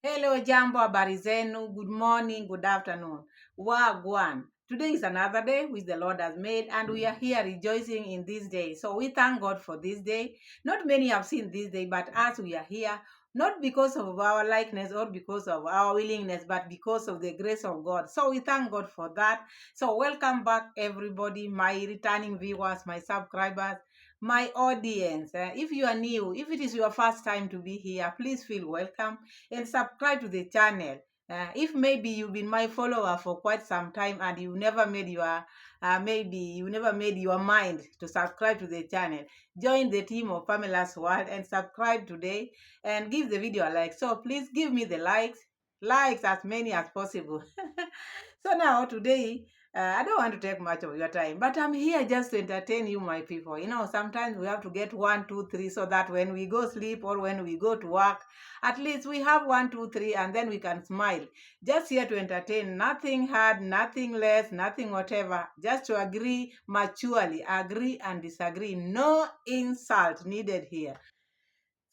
Hello, Jambo, habari zenu. Good morning, good afternoon. Wagwan. Today is another day which the Lord has made, and we are here rejoicing in this day. So we thank God for this day. Not many have seen this day, but as we are here, not because of our likeness or because of our willingness, but because of the grace of God. So we thank God for that. So welcome back, everybody, my returning viewers, my subscribers, my audience. If you are new, if it is your first time to be here, please feel welcome and subscribe to the channel. If maybe you've been my follower for quite some time and you never made your maybe you never made your mind to subscribe to the channel, join the team of Pamela's World and subscribe today and give the video a like. So please give me the likes as many as possible. So now today, I don't want to take much of your time, but I'm here just to entertain you, my people. You know, sometimes we have to get 1, 2, 3 so that when we go sleep or when we go to work, at least we have 1, 2, 3, and then we can smile. Just here to entertain, nothing hard, nothing less, nothing whatever. Just to agree maturely, agree and disagree. No insult needed here.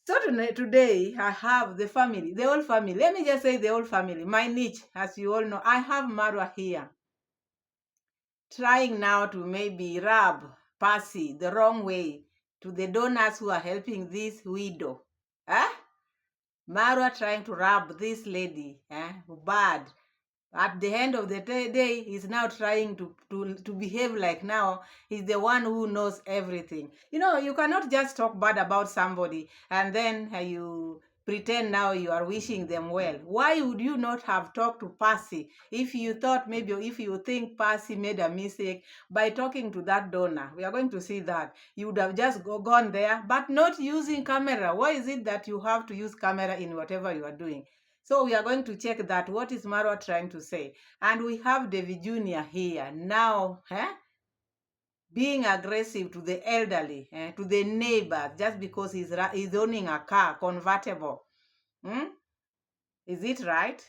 So today I have the family, the whole family. Let me just say the whole family. My niche, as you all know, I have Marwa here, trying now to maybe rub Passy the wrong way to the donors who are helping this widow. Marwa trying to rub this lady bad. At the end of the day, he's now trying to behave like now he's the one who knows everything. You know, you cannot just talk bad about somebody and then you pretend now you are wishing them well. Why would you not have talked to Passy if you thought maybe, if you think Passy made a mistake by talking to that donor? We are going to see that. You would have just gone there, but not using camera. Why is it that you have to use camera in whatever you are doing? So we are going to check that. What is Marwa trying to say? And we have Davy Jr. here now, being aggressive to the elderly, to the neighbors, just because he's owning a car, convertible. Is it right?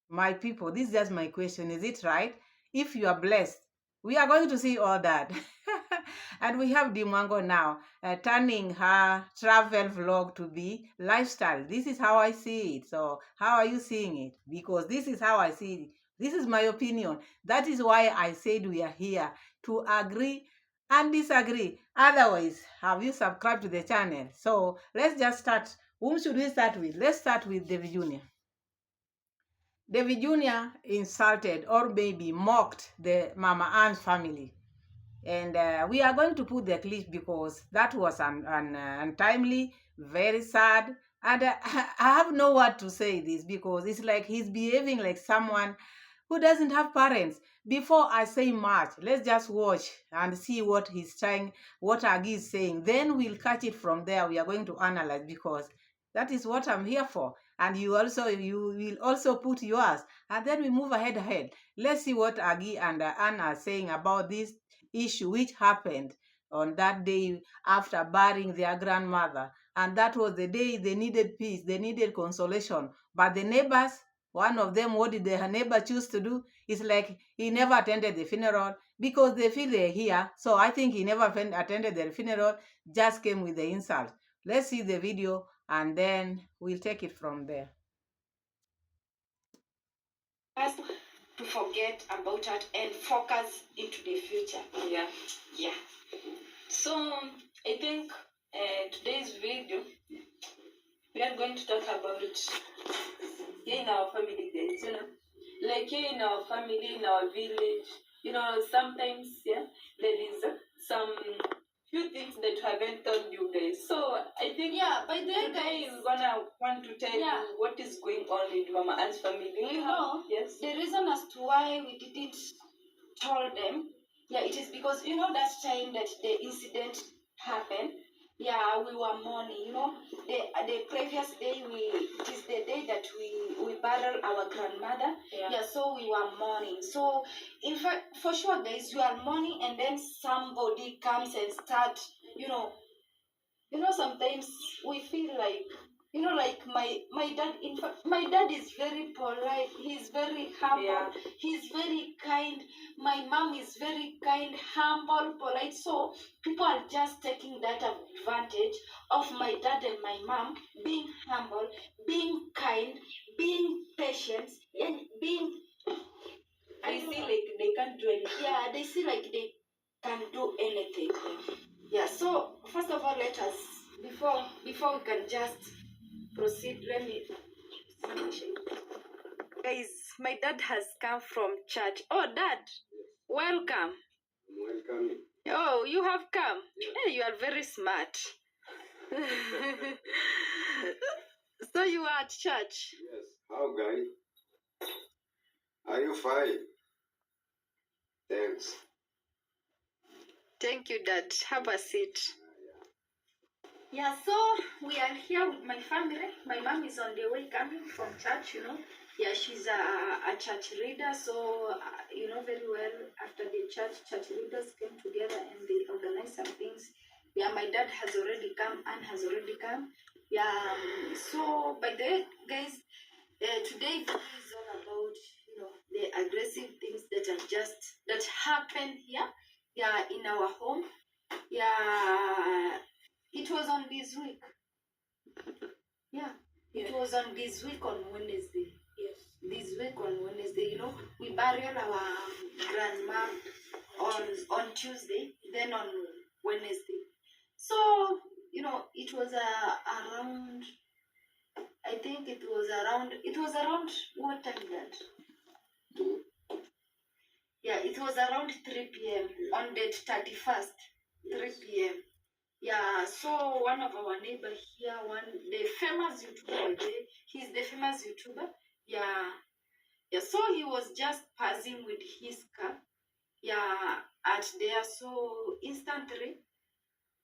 My people, this is just my question. Is it right? If you are blessed, we are going to see all that. And we have Mwango'S now turning her travel vlog to be lifestyle. This is how I see it. So how are you seeing it? Because this is how I see it. This is my opinion. That is why I said we are here to agree and disagree. Otherwise, have you subscribed to the channel? So let's just start. Whom should we start with? Let's start with Davy Jr. Davy Jr. insulted or maybe mocked the Mama Ann's family. And we are going to put the clip because that was untimely, very sad. And I have no word to say this because it's like he's behaving like someone who doesn't have parents. Before I say much, let's just watch and see what he's trying, what Agi is saying. Then we'll catch it from there. We are going to analyze because that is what I'm here for. And you will also put yours. And then we move ahead. Let's see what Agi and Anna are saying about this issue which happened on that day after burying their grandmother. And that was the day they needed peace, they needed consolation. But the neighbors, one of them, what did the neighbor choose to do? It's like he never attended the funeral because they feel they're here. So I think he never attended their funeral, just came with the insult. Let's see the video and then we'll take it from there. To forget about that and focus into the future. Yeah. So I think today's video we are going to talk about here in our family days, like here in our family, in our village, sometimes there is some few things that I haven't told you guys. So I think by the way, today we're gonna want to tell you what is going on with Mama Ann's family. Yes. The reason as to why we didn't tell them, it is because that time that the incident happened. We were mourning. The previous day it is the day that we buried our grandmother. So we were mourning. So in fact, for sure, guys, you are mourning, and then somebody comes and start, sometimes we feel like, like my dad. In fact, my dad is very polite. He's very humble. He's very kind. My mom is very kind, humble, polite. So people are just taking that advantage of my dad and my mom being humble, being kind, being patient and being. I see like they can't do anything. Yeah, they see like they can do anything. Yeah. So first of all, let us before we can just proceed. Let me. Guys, my dad has come from church. Oh, Dad, welcome. Welcome. Oh, you have come. Yes. Hey, you are very smart. So you are at church? Yes. How, guys? Are you fine? Thanks. Thank you, Dad. Have a seat. Yeah, so we are here with my family. My mom is on the way coming from church, you know. Yeah, she's a church leader, so you know very well, after the church leaders came together and they organized some things. Yeah, my dad has already come, Anne has already come. Yeah, so by the way, guys, today video is all about, you know, the aggressive things that happen here, yeah, in our home. Yeah, it was on this week. Yeah, it was on this week on Wednesday. Yes. This week on Wednesday, you know, we buried our grandma on Tuesday, then on Wednesday. So, you know, it was around, I think it was around what time that? Yeah, it was around 3 p.m. on the 31st, 3 p.m. Yeah, so one of our neighbors here, the famous YouTuber, he's the famous YouTuber. Yeah, yeah. So he was just passing with his car. Yeah, at there. So instantly,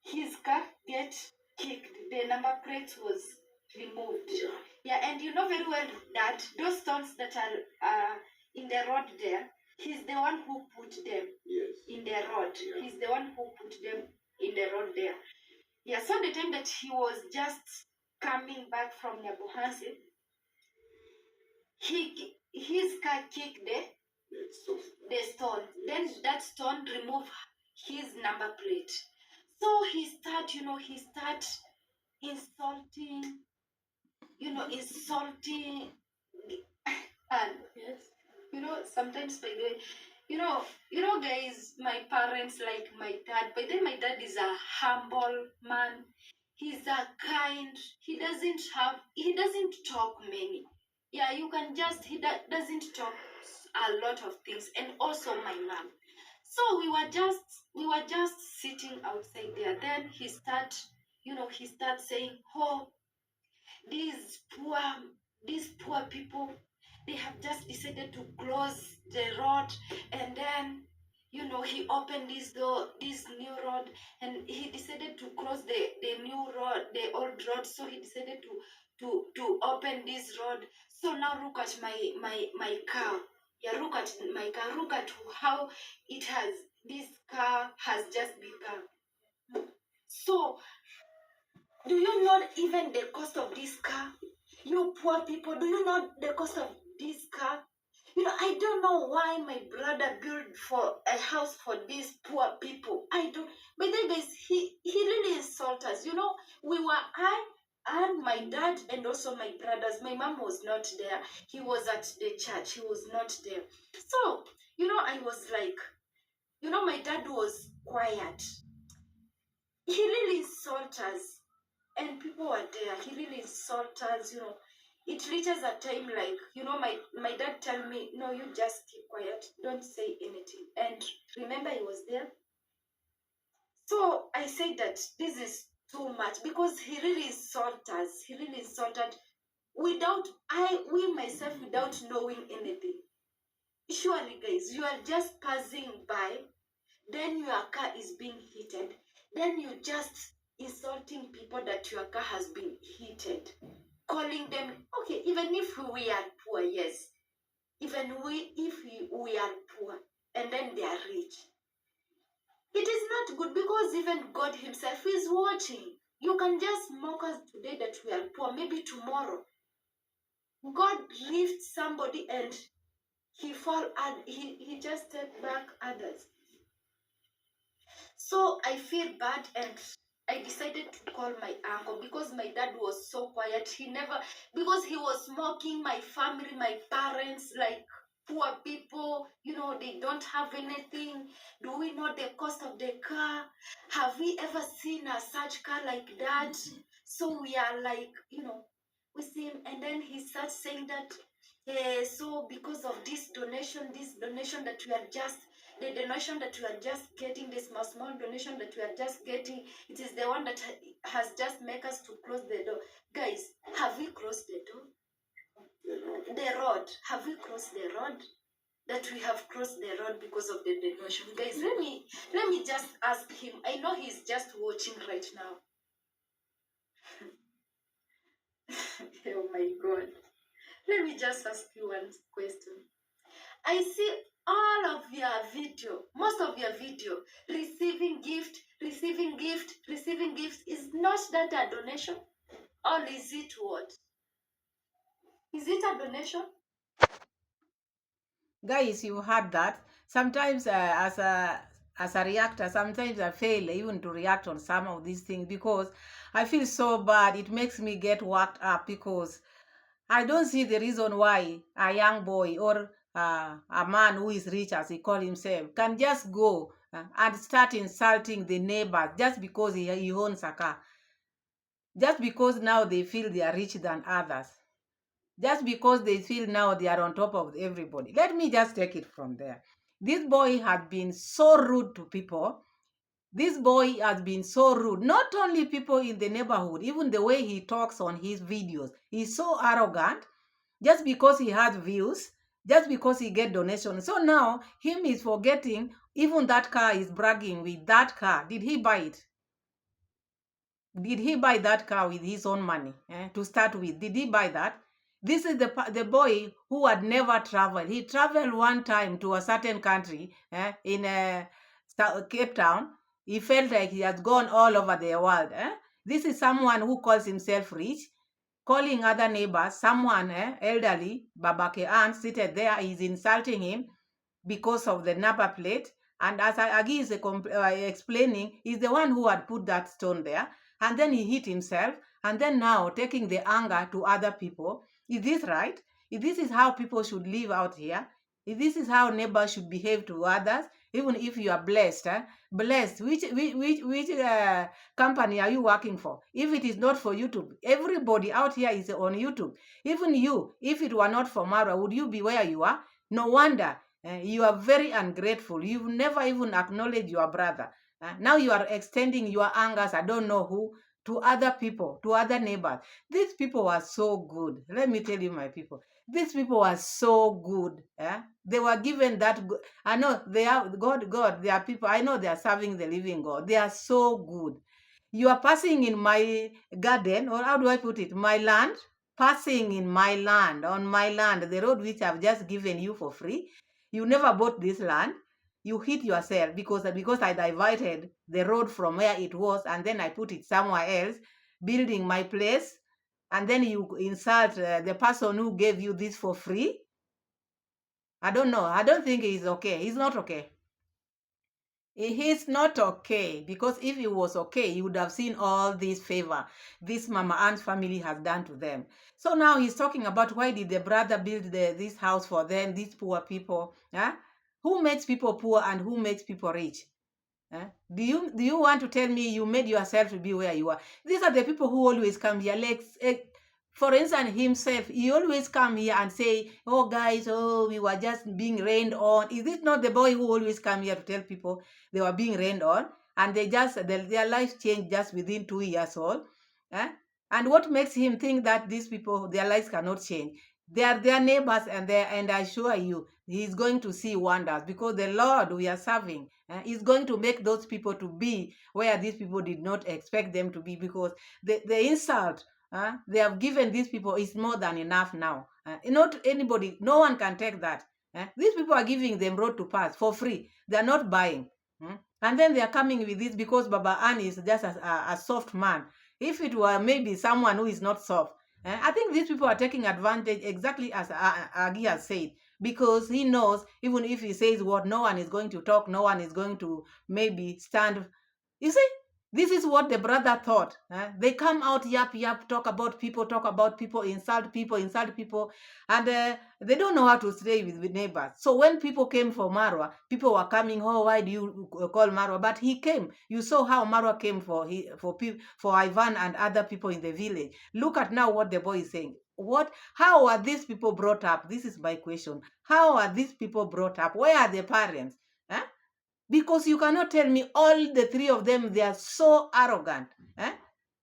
his car get kicked. The number plate was removed. Yeah, and you know very well that those stones that are in the road there, he's the one who put them. Yes. In the road. Yeah. He's the one who put them in the road there. Yeah, so the time that he was just coming back from Nyabuhansi, his car kicked the stone. Then that stone removed his number plate. So he start insulting, and yes, sometimes by the way, guys, my parents, like my dad, by then my dad is a humble man. He's a kind. He doesn't talk many. Yeah, you can just, doesn't talk a lot of things. And also my mom. So we were just sitting outside there. Then he start saying, oh, these poor these poor people, they have just decided to close the road, and then he opened this new road, and he decided to close the new road, the old road. So he decided to open this road. So now look at my car. Yeah, look at my car. Look at how this car has just become. So do you know even the cost of this car? You poor people, do you know the cost of this car? I don't know why my brother built for a house for these poor people. I don't. But then, guys, he really insulted us. We were I and my dad and also my brothers. My mom was not there. He was at the church. He was not there. So, I was like, my dad was quiet. He really insulted us. And people were there. He really insulted us. It reaches a time like, my dad tell me, no, you just keep quiet, don't say anything. And remember, he was there. So I said that this is too much, because he really insulted us. He really insulted without knowing anything. Surely, guys, you are just passing by, then your car is being heated, then you just insulting people that your car has been heated, calling them, okay, even if we are poor, yes, even if we are poor, and then they are rich, it is not good, because even God himself is watching. You can just mock us today that we are poor, maybe tomorrow God lifts somebody and he fall, and he just take back others. So I feel bad, and I decided to call my uncle because my dad was so quiet. Because he was smoking, my family, my parents, like poor people, they don't have anything. Do we know the cost of the car? Have we ever seen a such car like that? So we are like, we see him, and then he starts saying that, so because of this donation that we are just, the donation that we are just getting, this small donation that we are just getting, it is the one that has just make us to close the door. Guys, have we crossed the door? The road. Have we crossed the road? That we have crossed the road because of the donation. Guys, let me just ask him. I know he's just watching right now. Oh my God. Let me just ask you one question. I see all of your video, most of your video, receiving gift. Is not that a donation? Or is it what? Is it a donation? Guys, you heard that. Sometimes, as a reactor, sometimes I fail even to react on some of these things because I feel so bad. It makes me get worked up because I don't see the reason why a young boy or a man who is rich, as he call himself, can just go and start insulting the neighbors just because he owns a car. Just because now they feel they are richer than others. Just because they feel now they are on top of everybody. Let me just take it from there. This boy has been so rude to people. This boy has been so rude. Not only people in the neighborhood, even the way he talks on his videos. He's so arrogant just because he has views, just because he get donations. So now him is forgetting even that car is bragging with that car. Did he buy it? Did he buy that car with his own money to start with? Did he buy that? This is the boy who had never traveled. He traveled one time to a certain country in Cape Town. He felt like he has gone all over the world. This is someone who calls himself rich, calling other neighbors, someone elderly, Babake aunt seated there, is insulting him because of the number plate. And as Agi is explaining, he's the one who had put that stone there. And then he hit himself. And then now taking the anger to other people. Is this right? If this is how people should live out here, if this is how neighbors should behave to others, even if you are blessed, blessed, which company are you working for? If it is not for YouTube, everybody out here is on YouTube. Even you, if it were not for Mara, would you be where you are? No wonder. You are very ungrateful. You've never even acknowledged your brother. Now you are extending your angers, I don't know who, to other people, to other neighbors. These people were so good. Let me tell you, my people. These people were so good. They were given that. I know they are God. They are people. I know they are serving the living God. They are so good. You are passing in my garden, or how do I put it? My land. Passing in my land, on my land, the road which I've just given you for free. You never bought this land. You hit yourself because I diverted the road from where it was and then I put it somewhere else, building my place, and then you insult the person who gave you this for free. I don't know. I don't think he's okay. He's not okay. He's not okay, because if he was okay, he would have seen all this favor this Mama Ann's family has done to them. So now he's talking about why did the brother build this house for them, these poor people. Who makes people poor and who makes people rich? Do you want to tell me you made yourself to be where you are? These are the people who always come here. Like, for instance, himself, he always come here and say, "Oh, guys, oh, we were just being rained on." Is this not the boy who always come here to tell people they were being rained on, and their life changed just within 2 years old? Eh? And what makes him think that these people, their lives cannot change? They are their neighbors, and I assure you, he's going to see wonders, because the Lord we are serving is going to make those people to be where these people did not expect them to be, because the insult they have given these people is more than enough now. Not anybody, no one can take that. These people are giving them road to pass for free. They are not buying. And then they are coming with this because Baba Ann is just a soft man. If it were maybe someone who is not soft, I think these people are taking advantage, exactly as Agi has said, because he knows even if he says what, no one is going to talk, no one is going to maybe stand. You see, This is what the brother thought. They come out, yap, talk about people, insult people, and they don't know how to stay with neighbors. So when people came for Marwa, people were coming, oh, why do you call Marwa? But he came. You saw how Marwa came for Ivan and other people in the village. Look at now what the boy is saying. How are these people brought up? This is my question. How are these people brought up? Where are the parents? Huh? Because you cannot tell me all the three of them, they are so arrogant. Eh?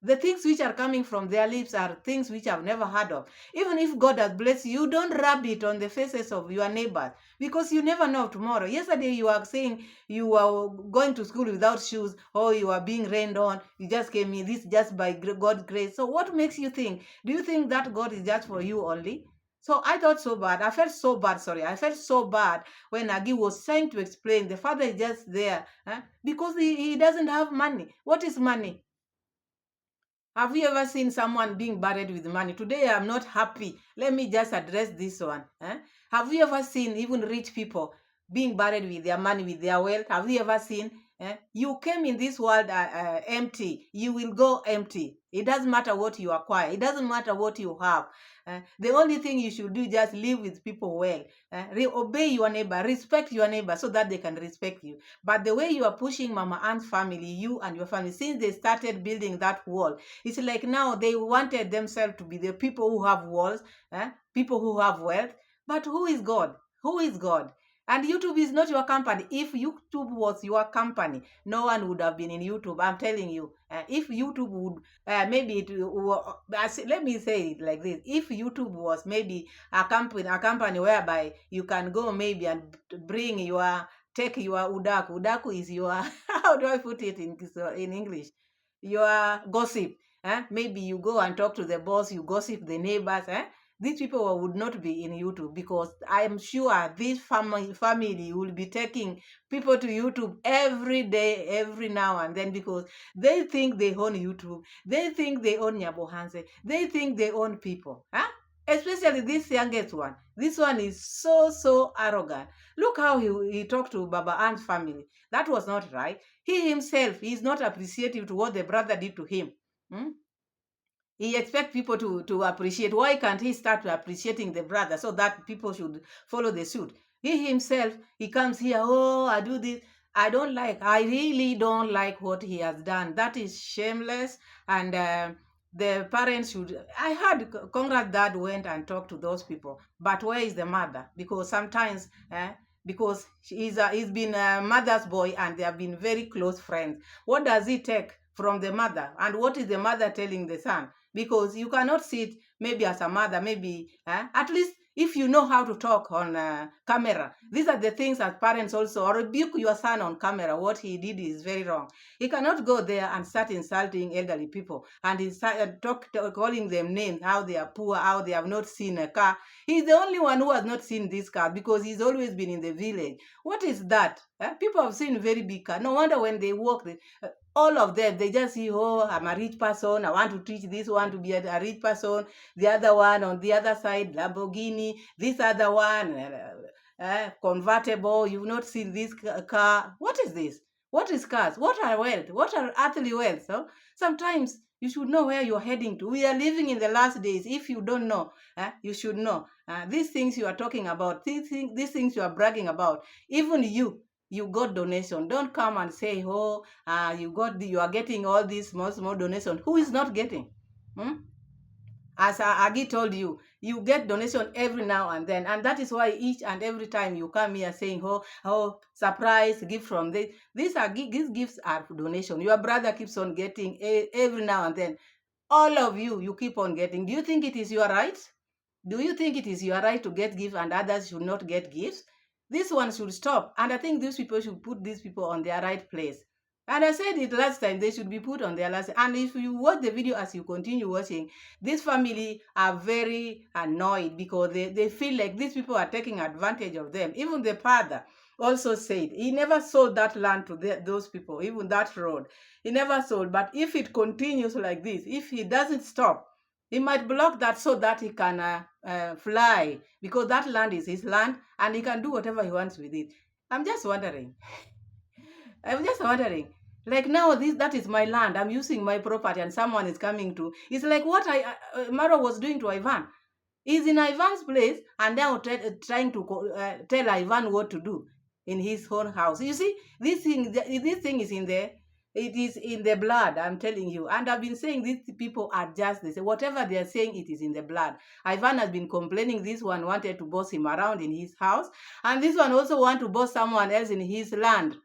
The things which are coming from their lips are things which I've never heard of. Even if God has blessed you, don't rub it on the faces of your neighbors, because you never know tomorrow. Yesterday you were saying you were going to school without shoes, or you are being rained on. You just came in, this just by God's grace. So what makes you think? Do you think that God is just for you only? So I thought so bad. I felt so bad. Sorry. I felt so bad when Agi was trying to explain. The father is just there because he doesn't have money. What is money? Have you ever seen someone being buried with money? Today I'm not happy. Let me just address this one. Have you ever seen even rich people being buried with their money, with their wealth? Have you ever seen? You came in this world empty. You will go empty. It doesn't matter what you acquire. It doesn't matter what you have. The only thing you should do is just live with people well. Obey your neighbor. Respect your neighbor so that they can respect you. But the way you are pushing Mama Ann's family, you and your family, since they started building that wall, it's like now they wanted themselves to be the people who have walls, people who have wealth. But who is God? Who is God? And YouTube is not your company. If YouTube was your company, no one would have been in YouTube. I'm telling you. If YouTube would, maybe let me say it like this. If YouTube was maybe a company whereby you can go maybe and take your udaku. Udaku is your, how do I put it in English? Your gossip. Maybe you go and talk to the boss, you gossip the neighbors. These people would not be in YouTube, because I am sure this family will be taking people to YouTube every day, every now and then, because they think they own YouTube. They think they own Nyabohanse. They think they own people. Especially this youngest one. This one is so arrogant. Look how he talked to Baba Ann's family. That was not right. He himself is not appreciative to what the brother did to him. He expects people to appreciate. Why can't he start appreciating the brother so that people should follow the suit? He himself, he comes here, oh, I do this. I really don't like what he has done. That is shameless. And the parents should, I heard Conrad's dad went and talked to those people. But where is the mother? Because sometimes, because he's been a mother's boy and they have been very close friends. What does he take from the mother? And what is the mother telling the son? Because you cannot sit maybe as a mother, maybe at least if you know how to talk on camera. These are the things as parents also, or rebuke your son on camera. What he did is very wrong. He cannot go there and start insulting elderly people and he started calling them names, how they are poor, how they have not seen a car. He's the only one who has not seen this car because he's always been in the village. What is that? People have seen very big car. No wonder when they walk, all of them, they just see, oh, I'm a rich person. I want to teach this one to be a rich person. The other one on the other side, Lamborghini. This other one, convertible. You've not seen this car. What is this? What is cars? What are wealth? What are earthly wealth? So sometimes you should know where you're heading to. We are living in the last days. If you don't know, you should know. These things you are talking about, these things you are bragging about, even you got donation. Don't come and say, oh, you are getting all these small donation. Who is not getting? As Agi told you, you get donation every now and then. And that is why each and every time you come here saying, oh, surprise, gift from this. These gifts are donation. Your brother keeps on getting every now and then. All of you keep on getting. Do you think it is your right? Do you think it is your right to get gifts and others should not get gifts? This one should stop. And I think these people should put these people on their right place. And I said it last time, they should be put on their last. And if you watch the video as you continue watching, this family are very annoyed because they feel like these people are taking advantage of them. Even the father also said he never sold that land to those people, even that road. He never sold. But if it continues like this, if he doesn't stop, he might block that so that he can fly, because that land is his land and he can do whatever he wants with it. I'm just wondering, Like now, that is my land. I'm using my property, and someone is coming to. It's like what Marwa was doing to Ivan. He's in Ivan's place, and now trying to tell Ivan what to do in his own house. You see, this thing is in there. It is in the blood, I'm telling you. And I've been saying these people are just they say whatever they are saying, it is in the blood. Ivan has been complaining this one wanted to boss him around in his house, and this one also want to boss someone else in his land.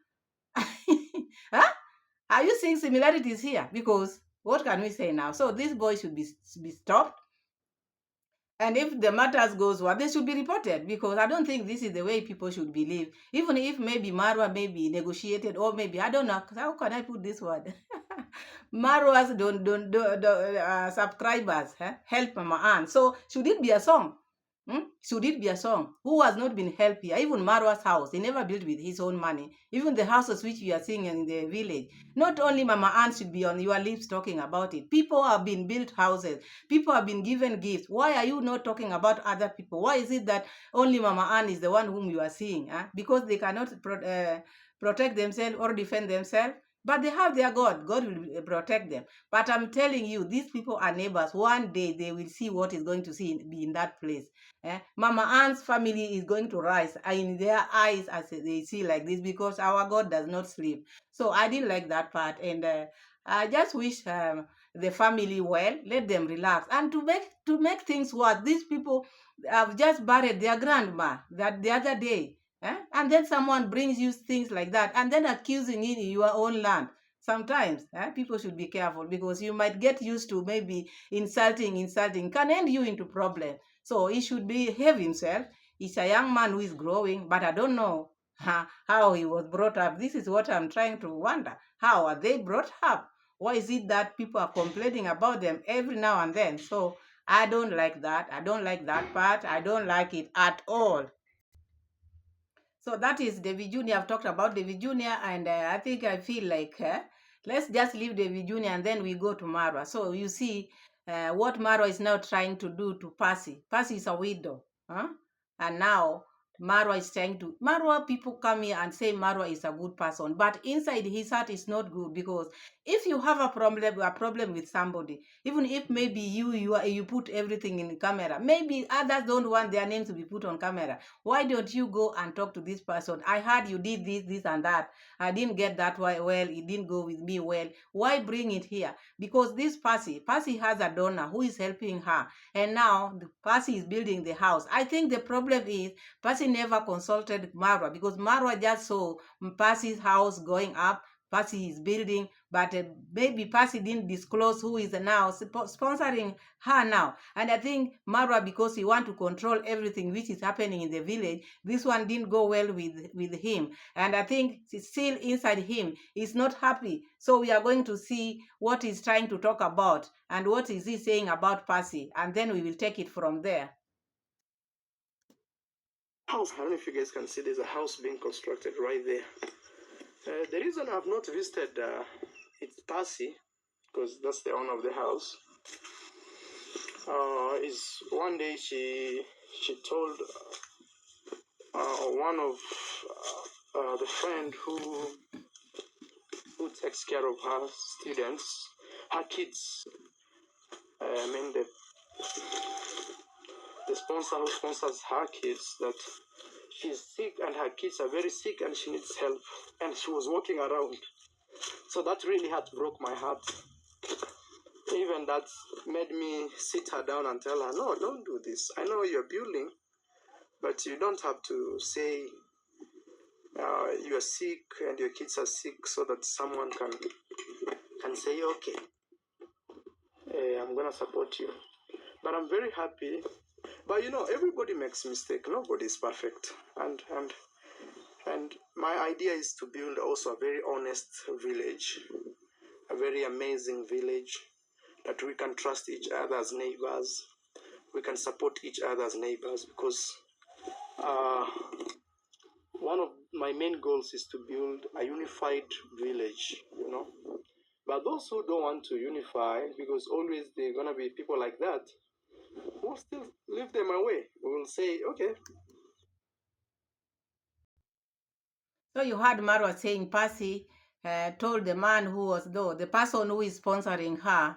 Huh? Are you seeing similarities here? Because what can we say now? So this boy should be stopped. And if the matters goes well, they should be reported, because I don't think this is the way people should believe. Even if maybe Marwa may be negotiated, or maybe I don't know how can I put this word. Marwa's subscribers help Mama Ann. So should it be a song? Should it be a song? Who has not been helped here? Even Marwa's house, he never built with his own money. Even the houses which you are seeing in the village. Not only Mama Ann should be on your lips talking about it. People have been built houses. People have been given gifts. Why are you not talking about other people? Why is it that only Mama Ann is the one whom you are seeing? Because they cannot protect themselves or defend themselves? But they have their God. God will protect them. But I'm telling you, these people are neighbors. One day they will see what is going to be in that place. Mama Ann's family is going to rise in their eyes as they see like this, because our God does not sleep. So I didn't like that part, and I just wish the family well. Let them relax, and to make things worse, these people have just buried their grandma that the other day, and then someone brings you things like that, and then accusing it in your own land. Sometimes people should be careful, because you might get used to maybe insulting can end you into problem. So he should behave himself. He's a young man who is growing, but I don't know how he was brought up. This is what I'm trying to wonder. How are they brought up? Why is it that people are complaining about them every now and then? So I don't like that. I don't like that part. I don't like it at all. So that is David Jr. I've talked about David Jr. and I think I feel like let's just leave David Jr. and then we go to Marwa. So you see what Marwa is now trying to do to Passy. Passy is a widow. And now Marwa is trying to... Marwa, people come here and say Marwa is a good person. But inside his heart is not good, because if you have a problem with somebody, even if maybe you put everything in the camera, maybe others don't want their names to be put on camera. Why don't you go and talk to this person? I heard you did this and that. I didn't get that well. It didn't go with me well. Why bring it here? Because this Passy has a donor who is helping her. And now the Passy is building the house. I think the problem is Passy never consulted Marwa, because Marwa just saw Passy's house going up. Passy is building, but maybe Passy didn't disclose who is now sponsoring her now. And I think Marwa, because he want to control everything which is happening in the village, this one didn't go well with him. And I think still inside him, he's not happy. So we are going to see what he's trying to talk about and what is he saying about Passy. And then we will take it from there. House, I don't know if you guys can see, there's a house being constructed right there. The reason I've not visited it's Passy, because that's the owner of the house, is one day she told one of the friend who takes care of her students, her kids. I mean the sponsor who sponsors her kids, that she's sick and her kids are very sick and she needs help, and she was walking around. So that really broke my heart. Even that made me sit her down and tell her, no, don't do this. I know you're building, but you don't have to say you're sick and your kids are sick so that someone can say, okay, I'm gonna support you. But I'm very happy. But everybody makes mistake. Nobody is perfect. And my idea is to build also a very honest village, a very amazing village that we can trust each other as neighbors. We can support each other as neighbors, because one of my main goals is to build a unified village, But those who don't want to unify, because always there are going to be people like that, we'll still leave them away. We will say, okay. So you heard Marwa saying Passy told the man who was, though, the person who is sponsoring her,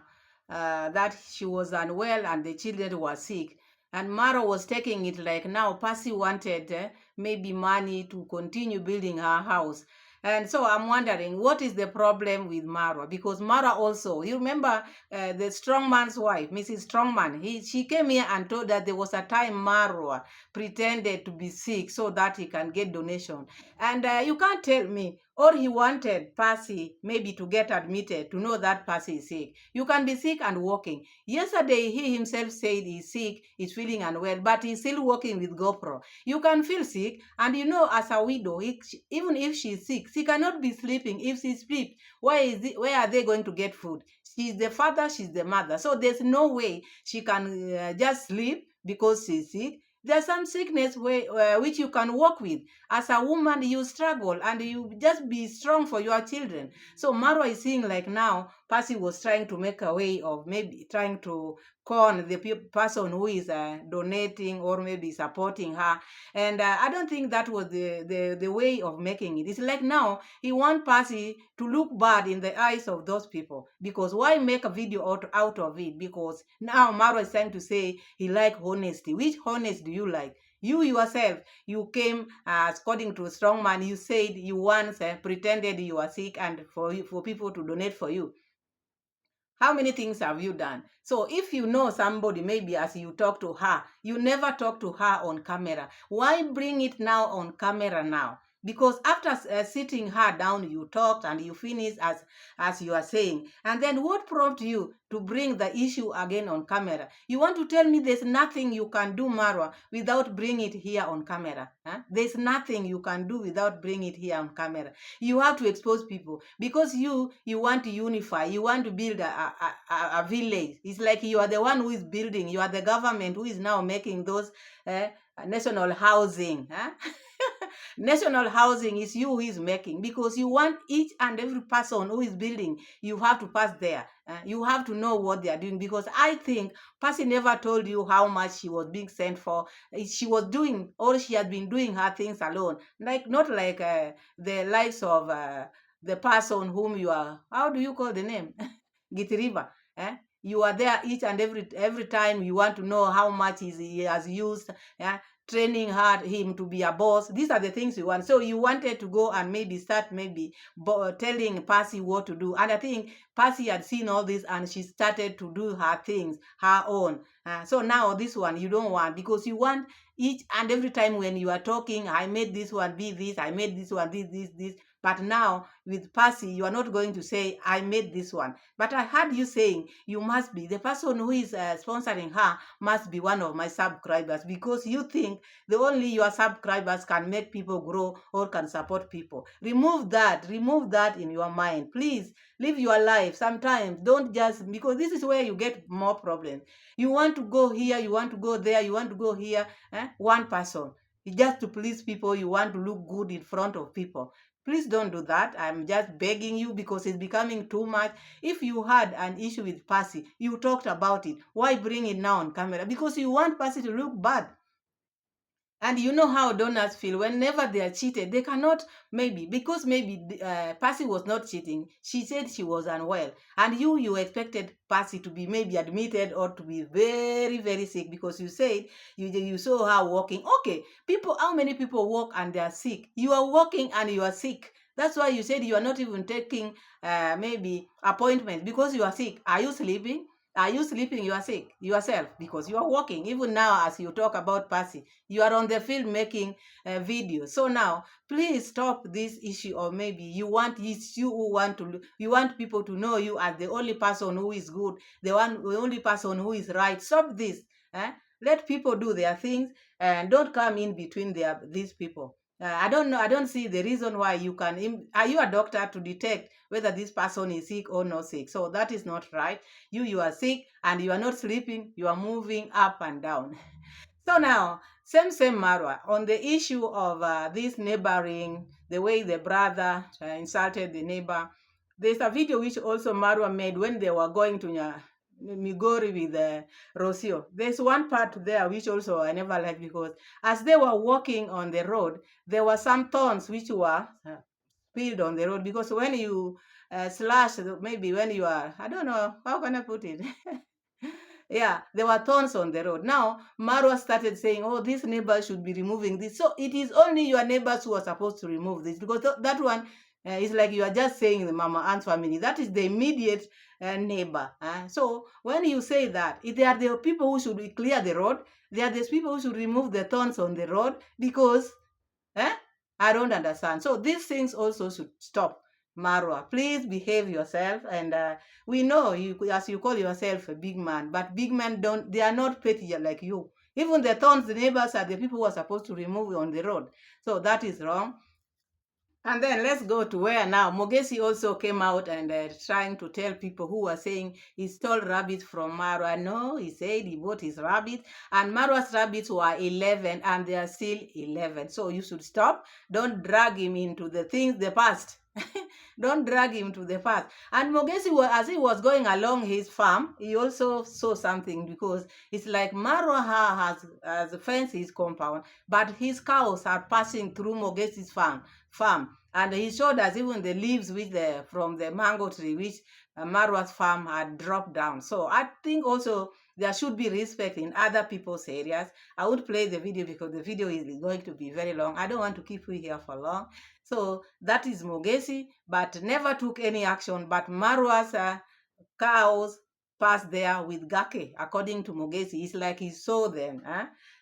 that she was unwell and the children were sick. And Maro was taking it like now Passy wanted maybe money to continue building her house. And so I'm wondering, what is the problem with Mara? Because Mara also, you remember the strongman's wife, Mrs. Strongman, she came here and told that there was a time Mara pretended to be sick so that he can get donation. And you can't tell me, or he wanted Passy maybe to get admitted to know that Passy is sick. You can be sick and walking. Yesterday, he himself said he's sick, he's feeling unwell, but he's still walking with GoPro. You can feel sick, and you know, as a widow, even if she's sick, she cannot be sleeping. If she sleeps, where are they going to get food? She's the father, she's the mother. So there's no way she can just sleep because she's sick. There's some sickness which you can work with. As a woman, you struggle and you just be strong for your children. So Marwa is seeing like now, Passy was trying to make a way of maybe trying to con the person who is donating or maybe supporting her. And I don't think that was the way of making it. It's like now he wants Passy to look bad in the eyes of those people. Because why make a video out of it? Because now Maro is trying to say he like honesty. Which honesty do you like? You yourself, you came according to a strong man, you said you once pretended you were sick and for people to donate for you. How many things have you done? So if you know somebody, maybe as you talk to her, you never talk to her on camera. Why bring it now on camera now? Because after sitting her down, you talked and you finished as you are saying. And then what prompted you to bring the issue again on camera? You want to tell me there's nothing you can do, Marwa, without bringing it here on camera? Huh? There's nothing you can do without bringing it here on camera. You have to expose people because you want to unify. You want to build a village. It's like you are the one who is building. You are the government who is now making those national housing. Huh? National housing is you who is making, because you want each and every person who is building, you have to pass there. You have to know what they are doing, because I think Passy never told you how much she was being sent for. She was doing, or she had been doing her things alone, like not like the likes of the person whom you are, how do you call the name? Gitiriva. You are there each and every time. You want to know how much he has used. Training him to be a boss. These are the things you want. So you wanted to go and maybe start telling Passy what to do. And I think Passy had seen all this and she started to do her things, her own. So now this one you don't want, because you want each and every time when you are talking, I made this one be this, I made this one this. But now with Passy, you are not going to say, I made this one. But I heard you saying you must be, the person who is sponsoring her must be one of my subscribers, because you think the only your subscribers can make people grow or can support people. Remove that in your mind. Please live your life. Sometimes don't just, because this is where you get more problems. You want to go here, you want to go there, you want to go here. One person. Just to please people, you want to look good in front of people. Please don't do that. I'm just begging you, because it's becoming too much. If you had an issue with Passy, you talked about it. Why bring it now on camera? Because you want Passy to look bad. And you know how donors feel whenever they are cheated. They cannot, because Passy was not cheating. She said she was unwell. And you expected Passy to be maybe admitted or to be very, very sick, because you said you saw her walking. Okay, how many people walk and they are sick? You are walking and you are sick. That's why you said you are not even taking maybe appointments because you are sick. Are you sleeping? Are you sleeping? You are sick yourself because you are walking. Even now, as you talk about Passy, you are on the field making videos. So now, please stop this issue. Or maybe you want people to know you as the only person who is good, the only person who is right. Stop this. Let people do their things and don't come in between these people. I don't know. I don't see the reason why you can. Are you a doctor to detect whether this person is sick or not sick? So that is not right. You are sick and you are not sleeping. You are moving up and down. So now, same Marwa, on the issue of this neighboring, the way the brother insulted the neighbor. There's a video which also Marwa made when they were going to Migori with Rocio. There's one part there which also I never liked, because as they were walking on the road, there were some thorns which were spilled on the road, because when you slash, maybe when you are, I don't know, how can I put it? Yeah, there were thorns on the road. Now, Marwa started saying, oh, this neighbor should be removing this. So it is only your neighbors who are supposed to remove this, because that one is like you are just saying the Mama Aunt's family. That is the immediate neighbor. So when you say that, they are the people who should clear the road. They are the people who should remove the thorns on the road, because I don't understand. So these things also should stop. Marwa, please behave yourself. And we know you, as you call yourself a big man, but big men they are not petty like you. Even the thorns, the neighbors are the people who are supposed to remove on the road. So that is wrong. And then let's go to where now Mogesi also came out and trying to tell people who were saying he stole rabbits from Marwa. No, he said he bought his rabbit, and Marwa's rabbits were 11 and they are still 11. So you should stop. Don't drag him into the past. Don't drag him to the past. And Mogesi, as he was going along his farm, he also saw something, because it's like Marwa has fenced his compound, but his cows are passing through Mogesi's farm. And he showed us even the leaves from the mango tree which Marwa's farm had dropped down. So I think also there should be respect in other people's areas. I would play the video because the video is going to be very long. I don't want to keep you here for long. So that is Mogesi, but never took any action. But Marwa's cows passed there with Gake, according to Mogesi. It's like he saw them.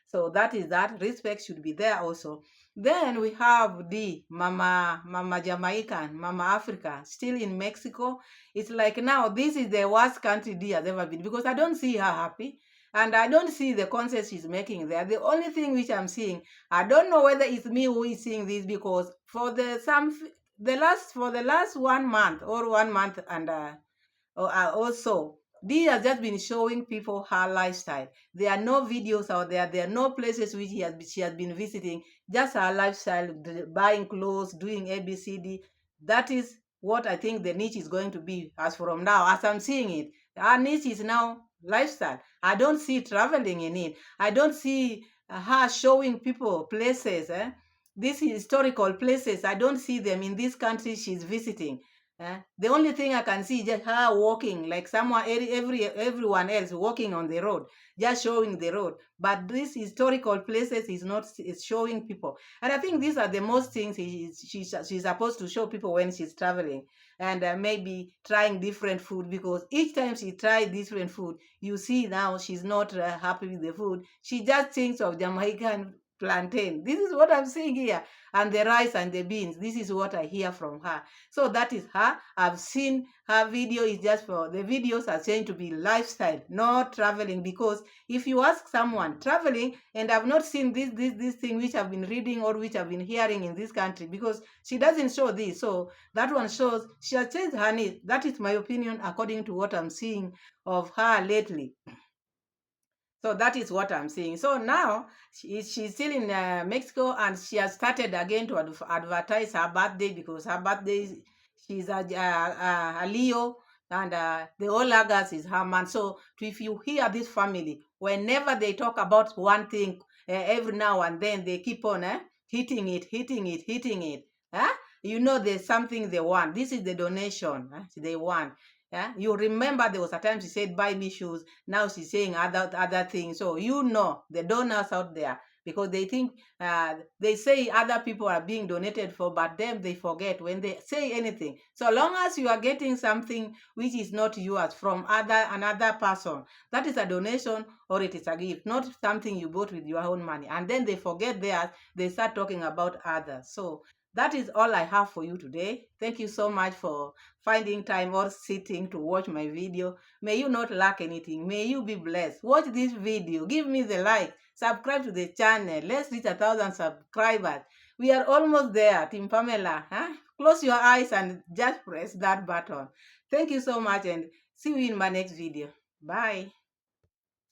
So that is that. Respect should be there also. Then we have the Mama Jamaican, Mama Africa, still in Mexico. It's like now this is the worst country D has ever been, because I don't see her happy. And I don't see the concerts she's making there. The only thing which I'm seeing, I don't know whether it's me who is seeing this, because for the last 1 month or 1 month and also, Dee has just been showing people her lifestyle. There are no videos out there. There are no places which she has been visiting. Just her lifestyle, buying clothes, doing ABCD. That is what I think the niche is going to be as from now. As I'm seeing it, our niche is now lifestyle. I don't see traveling in it. I don't see her showing people places. These historical places, I don't see them in this country she's visiting. The only thing I can see is just her walking like someone, everyone else walking on the road, just showing the road. But these historical places is showing people. And I think these are the most things she's supposed to show people when she's traveling. And maybe trying different food, because each time she tries different food, you see now she's not happy with the food. She just thinks of Jamaican plantain. This is what I'm seeing here. And the rice and the beans. This is what I hear from her. So that is her. I've seen her video is just for the videos are saying to be lifestyle, not traveling. Because if you ask someone traveling, and I've not seen this thing which I've been reading or which I've been hearing in this country, because she doesn't show this. So that one shows she has changed her needs. That is my opinion according to what I'm seeing of her lately. So that is what I'm seeing. So now she's still in Mexico, and she has started again to advertise her birthday, because her birthday, she's a Leo, and the whole August is her month. So if you hear this family, whenever they talk about one thing, every now and then they keep on hitting it. You know there's something they want. This is the donation they want. You remember there was a time she said, buy me shoes. Now she's saying other things. So you know the donors out there, because they think they say other people are being donated for, but them they forget when they say anything. So long as you are getting something which is not yours from another person, that is a donation or it is a gift, not something you bought with your own money. And then they forget theirs, they start talking about others. So that is all I have for you today. Thank you so much for finding time or sitting to watch my video. May you not lack anything. May you be blessed. Watch this video. Give me the like. Subscribe to the channel. Let's reach 1,000 subscribers. We are almost there, Team Pamela. Close your eyes and just press that button. Thank you so much, and see you in my next video. Bye.